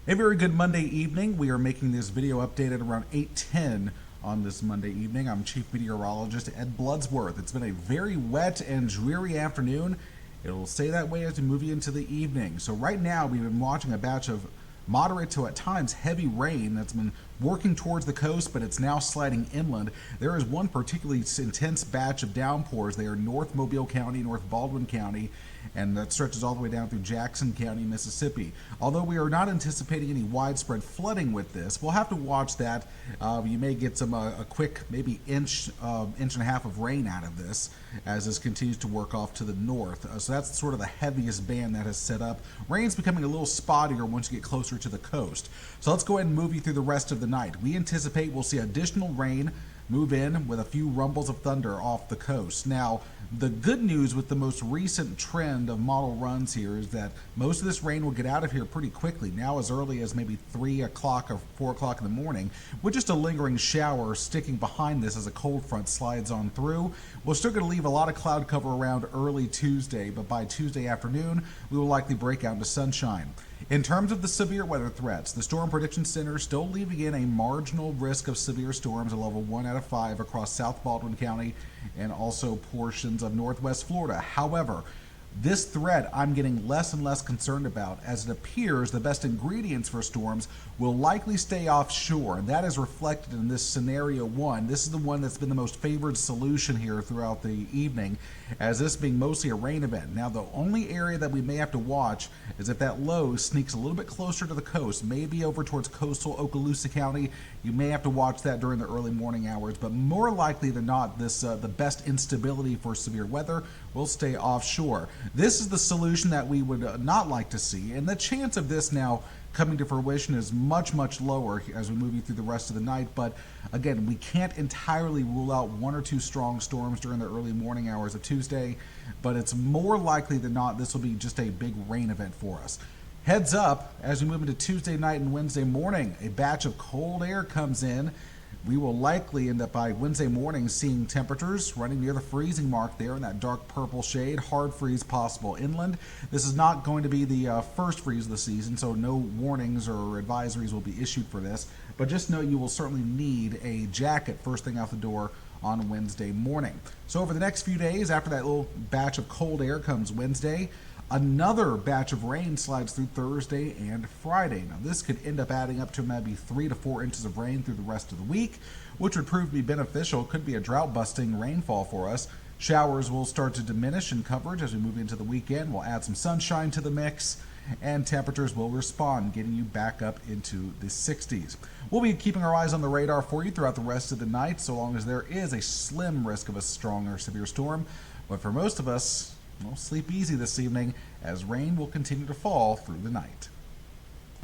A very good Monday evening. We are making this video updated around 8:10 on this Monday evening. I'm Chief Meteorologist Ed Bloodsworth. It's been a very wet and dreary afternoon. It'll stay that way as we move into the evening. So right now we've been watching a batch of moderate to at times heavy rain that's been working towards the coast, but it's now sliding inland. There is one particularly intense batch of downpours. They are North Mobile County, North Baldwin County, and that stretches all the way down through Jackson County, Mississippi. Although we are not anticipating any widespread flooding with this, we'll have to watch that. You may get some a quick maybe inch and a half of rain out of this as this continues to work off to the north. So that's sort of the heaviest band that has set up. Rain's becoming a little spottier once you get closer to the coast. So let's go ahead and move you through the rest of the night. We anticipate we'll see additional rain move in with a few rumbles of thunder off the coast. Now, the good news with the most recent trend of model runs here is that most of this rain will get out of here pretty quickly, now as early as maybe 3 o'clock or 4 o'clock in the morning, with just a lingering shower sticking behind this as a cold front slides on through. We're still going to leave a lot of cloud cover around early Tuesday, but by Tuesday afternoon, we will likely break out into sunshine. In terms of the severe weather threats, the Storm Prediction Center is still leaving in a marginal risk of severe storms, a level 1 out of 5 across South Baldwin County and also portions of Northwest Florida. However, this threat I'm getting less and less concerned about, as it appears the best ingredients for storms will likely stay offshore, and that is reflected in this scenario 1. This is the one that's been the most favored solution here throughout the evening, as this being mostly a rain event. Now, the only area that we may have to watch is if that low sneaks a little bit closer to the coast, maybe over towards coastal Okaloosa County. You may have to watch that during the early morning hours, but more likely than not, this the best instability for severe weather will stay offshore. This is the solution that we would not like to see, and the chance of this now coming to fruition is much, much lower as we move you through the rest of the night. But again, we can't entirely rule out 1 or 2 strong storms during the early morning hours of Tuesday, but it's more likely than not this will be just a big rain event for us. Heads up, as we move into Tuesday night and Wednesday morning, a batch of cold air comes in. We will likely end up by Wednesday morning seeing temperatures running near the freezing mark there in that dark purple shade. Hard freeze possible inland. This is not going to be the first freeze of the season, so no warnings or advisories will be issued for this. But just know you will certainly need a jacket first thing out the door on Wednesday morning. So over the next few days, after that little batch of cold air comes Wednesday, another batch of rain slides through Thursday and Friday. Now, this could end up adding up to maybe 3 to 4 inches of rain through the rest of the week, which would prove to be beneficial. Could be a drought-busting rainfall for us. Showers will start to diminish in coverage as we move into the weekend. We'll add some sunshine to the mix, and temperatures will respond, getting you back up into the 60s. We'll be keeping our eyes on the radar for you throughout the rest of the night, so long as there is a slim risk of a strong or severe storm. But for most of us, we'll sleep easy this evening as rain will continue to fall through the night.